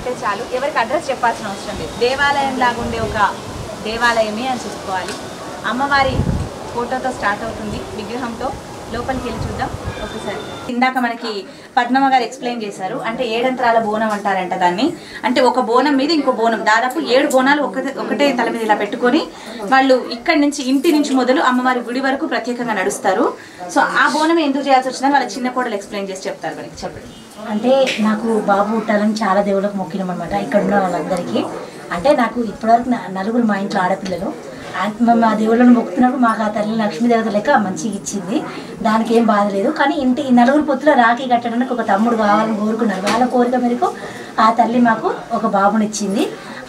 ఉంటే చాలు, ఎవరికి అడ్రస్ చెప్పాల్సిన అవసరం లేదు. దేవాలయం లాగా ఉండే ఒక దేవాలయమే అని చూసుకోవాలి. అమ్మవారి ఫోటోతో స్టార్ట్ అవుతుంది, విగ్రహంతో. లోపలికి వెళ్ళి చూద్దాం ఒకసారి. ఇందాక మనకి పద్మమ్మ గారు ఎక్స్ప్లెయిన్ చేశారు, అంటే 7 అంతరాల బోనం అంటారంట దాన్ని. అంటే ఒక బోనం మీద ఇంకో బోనం, దాదాపు 7 బోనాలు ఒకటే తల మీద ఇలా పెట్టుకొని వాళ్ళు ఇక్కడి నుంచి ఇంటి నుంచి మొదలు అమ్మవారి గుడి వరకు ప్రత్యేకంగా నడుస్తారు. సో ఆ బోనం ఎందుకు చేయాల్సి వచ్చిందని వాళ్ళ చిన్న కోడలు ఎక్స్ప్లెయిన్ చేసి చెప్తారు. మనకి చెప్పండి. అంటే నాకు బాబు పుట్టాలని చాలా దేవుళ్ళకు మొక్కినాం అనమాట, ఇక్కడ ఉన్న వాళ్ళందరికీ. అంటే నాకు ఇప్పటివరకు నలుగురు మా ఇంట్లో ఆడపిల్లలు. మేము ఆ దేవుళ్ళను మొక్కుతున్నప్పుడు మాకు ఆ తల్లి లక్ష్మీదేవత లెక్క మంచిగా ఇచ్చింది, దానికి ఏం బాధ లేదు. కానీ ఇంటి ఈ నలుగురు పొత్తులో రాఖీ కట్టడానికి ఒక తమ్ముడు కావాలని కోరుకున్నారు. వాళ్ళ కోరిక మేరకు ఆ తల్లి మాకు ఒక బాబునిచ్చింది.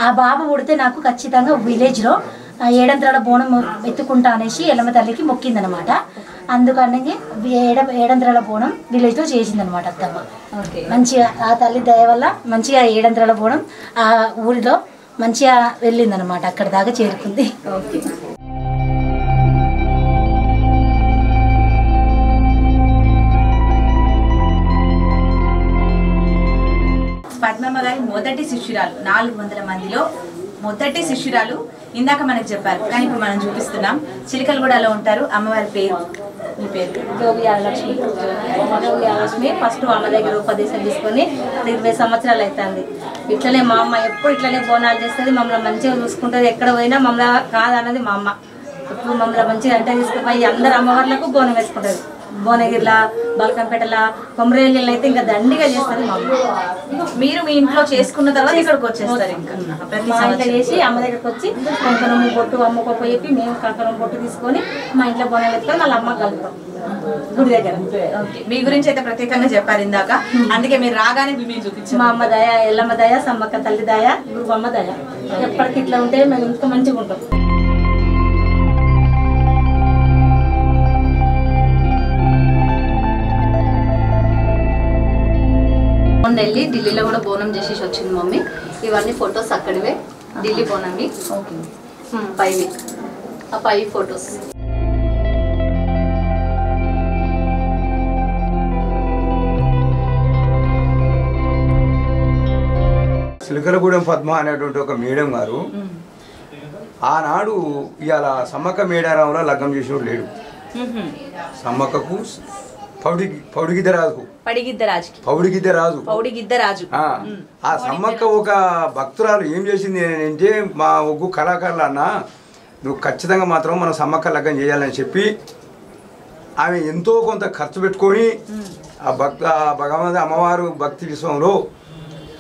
ఆ బాబు పుడితే నాకు ఖచ్చితంగా విలేజ్లో 7 అంతరాల బోనం ఎత్తుకుంటా అనేసి ఎల్లమ్మ తల్లికి మొక్కిందనమాట. అందుకని 7 అంతరాల బోనం విలేజ్లో చేసిందనమాట అత్తమ్మ. మంచిగా ఆ తల్లి దయ వల్ల మంచిగా 7 అంతరాల బోనం ఆ ఊరిలో మంచిగా వెళ్ళిందనమాట, అక్కడ దాకా చేరుకుంది. పద్మమ్మ గారి మొదటి శిష్యురాలు, 400 మందిలో మొదటి శిష్యురాలు ఇందాక మనకు చెప్పారు, కానీ ఇప్పుడు మనం చూపిస్తున్నాం. చిలకలగూడలో ఉంటారు. అమ్మవారి పేరు, మీ పేరు? జోగి ఆలక్ష్మి. జోగి ఆలక్ష్మి. ఫస్ట్ అమ్మ దగ్గర ఉపదేశం తీసుకొని 20 సంవత్సరాలు అవుతుంది. ఇట్లనే మా అమ్మ ఎప్పుడు ఇట్లనే బోనాలు చేస్తుంది, మమ్మల్ని మంచిగా చూసుకుంటుంది. ఎక్కడ పోయినా మమ్మల్ని కాదన్నది మా అమ్మ. ఇప్పుడు మమ్మల్ని మంచిగా అంటే తీసుకుపోయి అందరు అమ్మవార్లకు బోనం వేసుకుంటుంది. భువనగిరిలా, బల్కంపేటలా, కొమరేళ్ళలో అయితే ఇంకా దండిగా చేస్తుంది మా అమ్మ. మీరు మీ ఇంట్లో చేసుకున్న తర్వాత ఇక్కడికి వచ్చేస్తారు? ఇంకా ప్రతి ఇంట్లో చేసి అమ్మ దగ్గరకు వచ్చి కంకణం బొట్టు అమ్మకొప్ప చెప్పి మేము కంకణం బొట్టు తీసుకొని మా ఇంట్లో బోనాలు ఎత్తుకొని వాళ్ళ అమ్మ కలుపుతాం గుడి దగ్గర. మీ గురించి అయితే ప్రత్యేకంగా చెప్పారు ఇందాక, అందుకే మీరు రాగానే మేము చూపించాం. మా అమ్మ దయ, ఎల్లమ్మ దయ, సమ్మక్క తల్లి దయ, గురువమ్మ దయ, ఎప్పటికి ఇట్లా ఉంటే మేము ఇంకా మంచిగా ఉంటాం. వెళ్ళి ఢిల్లీలో కూడా బోనం చేసేసి వచ్చింది మమ్మీ. ఇవన్నీ ఫొటోస్ అక్కడివే, ఢిల్లీ బోనంవి. పైవి ఆ పై ఫొటోస్. చిలకలగూడెం పద్మ అనేటువంటి ఒక మేడం గారు ఆనాడు ఇవాళ సమ్మక్క మేడారంలో లగ్నం చేసినోడు లేడు. సమ్మక్కకు పౌడిగిద్దరాజు ఆ సమ్మక్క ఒక భక్తురాలు ఏం చేసింది అంటే, మా ఒగ్గు కళాకారులు అన్న నువ్వు ఖచ్చితంగా మాత్రం మనం సమ్మక్క లగ్గం చేయాలని చెప్పి ఆమె ఎంతో కొంత ఖర్చు పెట్టుకొని ఆ భగవంతు అమ్మవారు భక్తి విశ్వంలో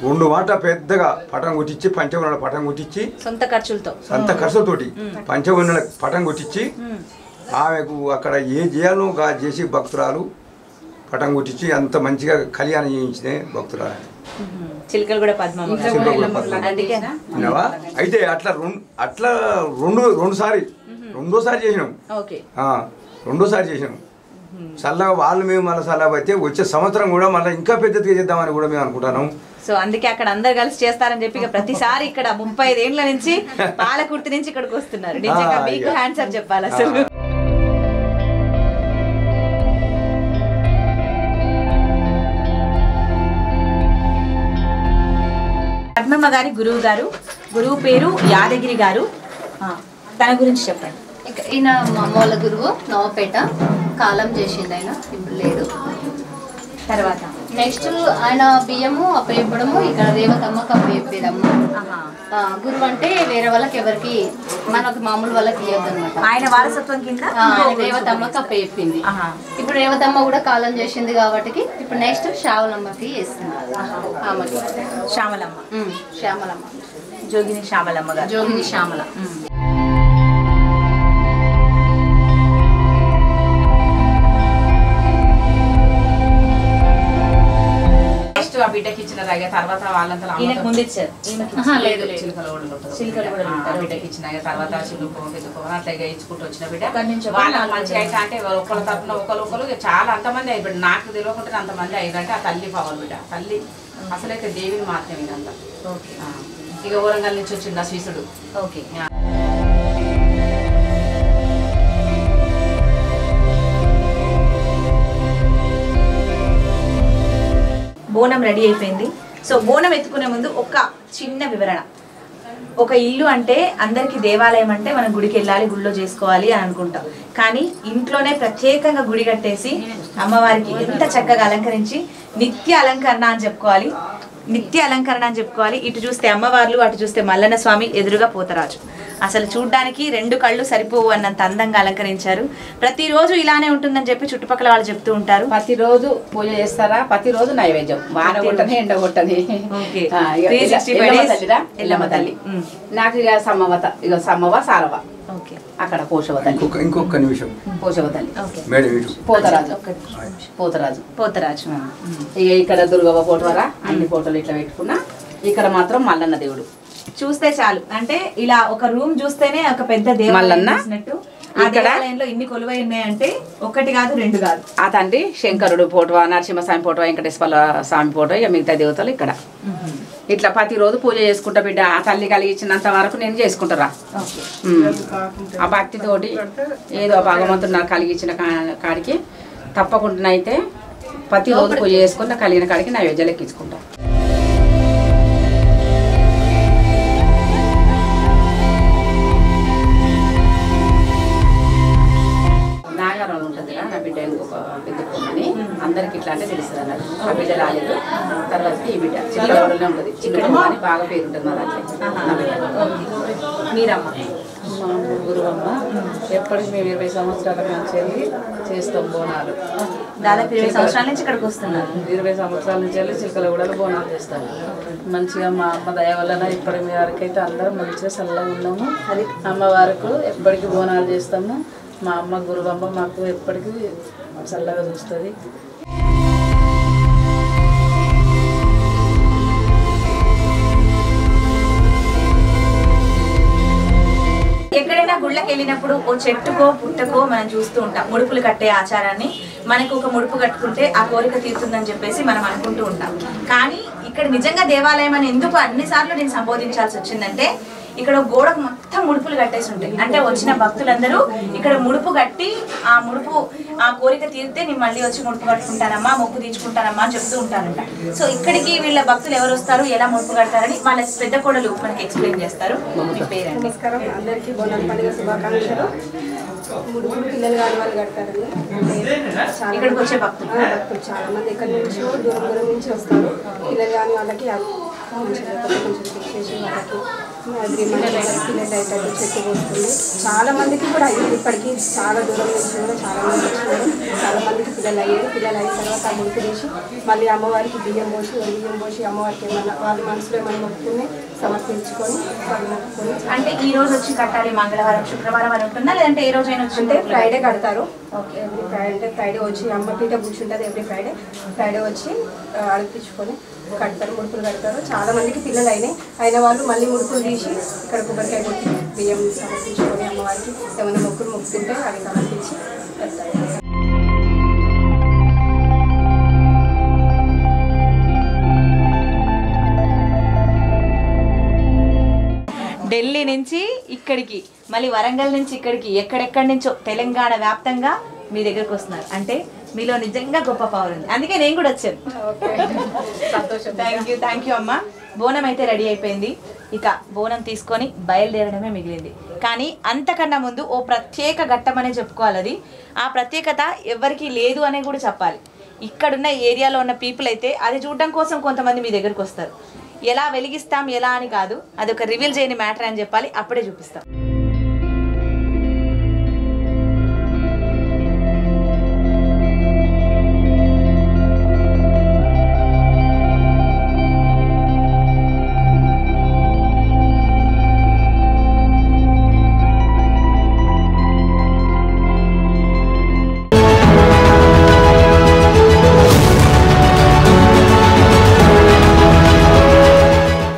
2 మాట పెద్దగా పటం కొట్టించి, పంచవర్ణాల పటం కొట్టించి, సొంత ఖర్చులతోటి పంచవర్ణాల పటం కొట్టించి ఆమెకు అక్కడ ఏ చేయాలో చేసి భక్తురాలు పటం కొట్టించి అంత మంచిగా కళ్యాణం చేయించిన భక్తురాలు చిలకలగూడ పద్మమ్మ. అయితే అట్లా రెండోసారి చేసినాం. రెండోసారి చేసినాం. చల్లగా వాళ్ళు మేము మళ్ళీ చల్లగా అయితే వచ్చే సంవత్సరం కూడా మళ్ళీ ఇంకా పెద్దదిగా చేద్దామని కూడా మేము అనుకుంటున్నాం. సో అందుకే అక్కడ అందరు కలిసి చేస్తారని చెప్పి ప్రతిసారి ఇక్కడ 35 ఏళ్ల నుంచి పాలకుర్తి నుంచి ఇక్కడికి వస్తున్నారు. నిజంగా మీకు హ్యాండ్సప్ చెప్పాలి అసలు. పద్మమ్మ గారి గురువు పేరు యాదగిరి గారు. తన గురించి చెప్పండి. ఈయన మా అమ్మ వాళ్ళ గురువు, నవపేట. కాలం చేసింది ఆయన, ఇప్పుడు లేడు. తర్వాత నెక్స్ట్ ఆయన బియ్యము అప్పచెప్పడము, ఇక్కడ రేవతమ్మకు అప్పచెప్పేదమ్మ. గురువు అంటే వేరే వాళ్ళకి ఎవరికి, మనకు మామూలు వాళ్ళకి ఇవ్వద్దు అనమాట. ఆయన వారసత్వం కింద రేవతమ్మకి అప్పచెప్పింది. ఇప్పుడు రేవతమ్మ కూడా కాలం చేసింది కాబట్టి ఇప్పుడు నెక్స్ట్ శ్యామలమ్మకి చేస్తుంది. ఆమెకి శ్యామలమ్మ, జోగిని శ్యామలమ్మ గారు. జోగిని శ్యామల. ఆ బిడ్డకి ఇచ్చిన తర్వాత వాళ్ళంతా బిడ్డకి ఇచ్చిన తర్వాత చిలుకో పెద్దకో అట్లా ఇచ్చుకుంటూ వచ్చిన బిడ్డ వాళ్ళ మంచిగా అయితే అంటే ఒకళ్ళ తరఫున ఒకరు చాలా అంతమంది అయ్యి బిడ్డ. నాకు తెలియకుంటే అంతమంది అయ్యారంటే ఆ తల్లి పవర్ బిడ్డ. తల్లి అసలైతే దేవిని మాత్రమే ఇదంతా. ఇక వరంగల్ నుంచి వచ్చింది ఆ శిశుడు. ఓకే. బోనం రెడీ అయిపోయింది. సో బోనం ఎత్తుకునే ముందు ఒక చిన్న వివరణ. ఒక ఇల్లు అంటే అందరికీ దేవాలయం అంటే మనం గుడికి వెళ్ళాలి, గుడిలో చేసుకోవాలి అని అనుకుంటాం. కానీ ఇంట్లోనే ప్రత్యేకంగా గుడి కట్టేసి అమ్మవారికి ఎంత చక్కగా అలంకరించి నిత్య అలంకరణ అని చెప్పుకోవాలి. ఇటు చూస్తే అమ్మవార్లు, అటు చూస్తే మల్లన్న స్వామి, ఎదురుగా పోతరాజు. అసలు చూడ్డానికి 2 కళ్ళు సరిపోవు అన్నంత అందంగా అలంకరించారు. ప్రతిరోజు ఇలానే ఉంటుందని చెప్పి చుట్టుపక్కల వాళ్ళు చెప్తూ ఉంటారు. ప్రతిరోజు పూజ చేస్తారా, ప్రతిరోజు నైవేద్యం, వాన కొట్టని ఎండ కొట్టని. ఎల్లమ్మ తల్లి నాకు ఇక సమ్మవత, ఇక సమ్మవ సారవ, అక్కడ పోషవ తల్లి. ఇంకొక నిమిషం, పోషవ తల్లి, పోతరాజు. ఇక ఇక్కడ దుర్గవ్వ ఫోటోరా, అన్ని ఫోటోలు ఇట్లా పెట్టుకున్నా. ఇక్కడ మాత్రం మల్లన్న దేవుడు చూస్తే చాలు, అంటే ఇలా ఒక రూమ్ చూస్తేనే ఒక పెద్ద దేవాలయం చూసినట్టు. ఆ దేవాలయంలో ఇన్ని కొలువై ఉన్నాయంటే 1 కాదు 2 కాదు. ఆ తండ్రి శంకరుడు ఫోటో, నరసింహస్వామి ఫోటో, వెంకటేశ్వర స్వామి ఫోటో, ఇక మిగతా దేవతలు ఇక్కడ. ఇట్లా ప్రతిరోజు పూజ చేసుకుంటా బిడ్డ. ఆ తల్లి కలిగించినంత వరకు నేను చేసుకుంటారా. ఆ భక్తితోటి ఏదో భగవంతుడు నాకు కలిగించిన కాడికి తప్పకుండా అయితే ప్రతిరోజు పూజ చేసుకుని కలిగిన కాడికి నైవేద్యాలు ఎక్కించుకుంటా. నాగారం ఉంటుంది నా బిడ్డ ఇంకొక పెద్ద పొమ్మని అందరికి ఇట్లా అంటే తెలుస్తుంది అన్నట్టు. ఆ బిడ్డ రాలేదు, తర్వాత ఈ బిడ్డ చిన్నవాడలోనే ఉంటుంది. చిన్న అని బాగా పేరు ఉంటుంది మా దాంట్లో. మీరమ్మ మా గురువమ్మ ఎప్పటికి మేము 20 సంవత్సరాల నుంచి వెళ్ళి చేస్తాం బోనాలు. దాదాపు 20 సంవత్సరాల నుంచి ఇక్కడికి వస్తున్నారు. 20 సంవత్సరాల నుంచి వెళ్ళి చిలకలగూడలో బోనాలు చేస్తాము. మంచిగా మా అమ్మ దయ వలన ఇప్పటి వరకు అయితే అందరం మంచిగా చల్లగా ఉన్నాము. అది అమ్మవారికి ఎప్పటికీ బోనాలు చేస్తాము. మా అమ్మ గురువమ్మ మాకు ఎప్పటికీ చల్లగా చూస్తుంది. ఎక్కడైనా గుళ్ళకి వెళ్ళినప్పుడు ఓ చెట్టుకో పుట్టకో మనం చూస్తూ ఉంటాం ముడుపులు కట్టే ఆచారాన్ని. మనకు ఒక ముడుపు కట్టుకుంటే ఆ కోరిక తీరుతుందని చెప్పేసి మనం అనుకుంటూ ఉంటాం. కానీ ఇక్కడ నిజంగా దేవాలయం అని ఎందుకు అన్నిసార్లు నేను సంబోధించాల్సి వచ్చిందంటే, ఇక్కడ గోడకు మొత్తం ముడుపులు కట్టేసి ఉంటాయి. అంటే వచ్చిన భక్తులందరూ ఇక్కడ ముడుపు కట్టి ఆ కోరిక తీరితే నేను మళ్ళీ వచ్చి ముడుపు కట్టుకుంటానమ్మా, మొక్కు తీర్చుకుంటానమ్మా అని చెప్తూ ఉంటానంట. సో ఇక్కడికి వీళ్ళ భక్తులు ఎవరు వస్తారు, ఎలా ముడుపు కడతారని వాళ్ళ పెద్ద కోడలు మనకి ఎక్స్ప్లెయిన్ చేస్తారు. మీ పేరండి? నమస్కారం, అందరికీ బోనాల పండుగ శుభాకాంక్షలు. ముడుపులు పిల్లలు కాని వాళ్ళు కడతారని ఇక్కడికి వచ్చే భక్తులు చాలా మంది ఎక్కడి నుంచో దూరం నుంచి వస్తారు. పిల్లలు కాని వాళ్ళకి కొంచెం చేసి వాళ్ళకి పిల్లలు అయితే చెట్టు పోస్తుంది. చాలా మందికి కూడా అయ్యింది. ఇప్పటికీ చాలా దూరం నుంచి కూడా చాలా మంది వచ్చినారు. చాలా మందికి పిల్లలు అయ్యారు. పిల్లలు అయిన తర్వాత ఆ ముడుపు తీసి మళ్ళీ అమ్మవారికి బియ్యం పోసి అమ్మవారికి ఏమన్నా వాళ్ళ మనసులో ఏమైనా మొక్కుని సమర్పించుకొని వాళ్ళు మొక్కుకొని. అంటే ఈ రోజు వచ్చి కట్టాలి, మంగళవారం శుక్రవారం అని ఉంటుందా, లేదంటే ఏ రోజైనా అంటే ఫ్రైడే కడతారు. ఎవ్రీ ఫ్రైడే అంటే ఫ్రైడే వచ్చి అమ్మ పీట కూర్చుంటుంది. ఎవ్రీ ఫ్రైడే వచ్చి అడిపించుకొని కడతారు, ముడుపులు కడతారు. చాలా మందికి పిల్లలు అయిన వాళ్ళు మళ్ళీ ముడుపులు తీసి ఇక్కడ కొబ్బరికాయ కొట్టి బియ్యం సమర్పించుకొని అమ్మవారికి ఏమైనా మొక్కులు మొక్కుతుంటే అవి సమర్పించి కడతారు. ఢిల్లీ నుంచి ఇక్కడికి, మళ్ళీ వరంగల్ నుంచి ఇక్కడికి, ఎక్కడెక్కడి నుంచో తెలంగాణ వ్యాప్తంగా మీ దగ్గరకు వస్తున్నారు. అంటే మీలో నిజంగా గొప్ప పవర్ ఉంది. అందుకే నేను కూడా వచ్చాను. సంతోషం. థ్యాంక్ యూ అమ్మ. బోనం అయితే రెడీ అయిపోయింది. ఇక బోనం తీసుకొని బయలుదేరడమే మిగిలింది. కానీ అంతకన్నా ముందు ఓ ప్రత్యేక ఘట్టమనే చెప్పుకోవాలి. అది ఆ ప్రత్యేకత ఎవరికి లేదు అనే కూడా చెప్పాలి. ఇక్కడున్న ఏరియాలో ఉన్న పీపుల్ అయితే అది చూడడం కోసం కొంతమంది మీ దగ్గరకు వస్తారు. ఎలా వెలిగిస్తాం ఎలా అని కాదు, అది ఒక రివీల్ చేయని మ్యాటర్ అని చెప్పాలి. అప్పుడే చూపిస్తాం.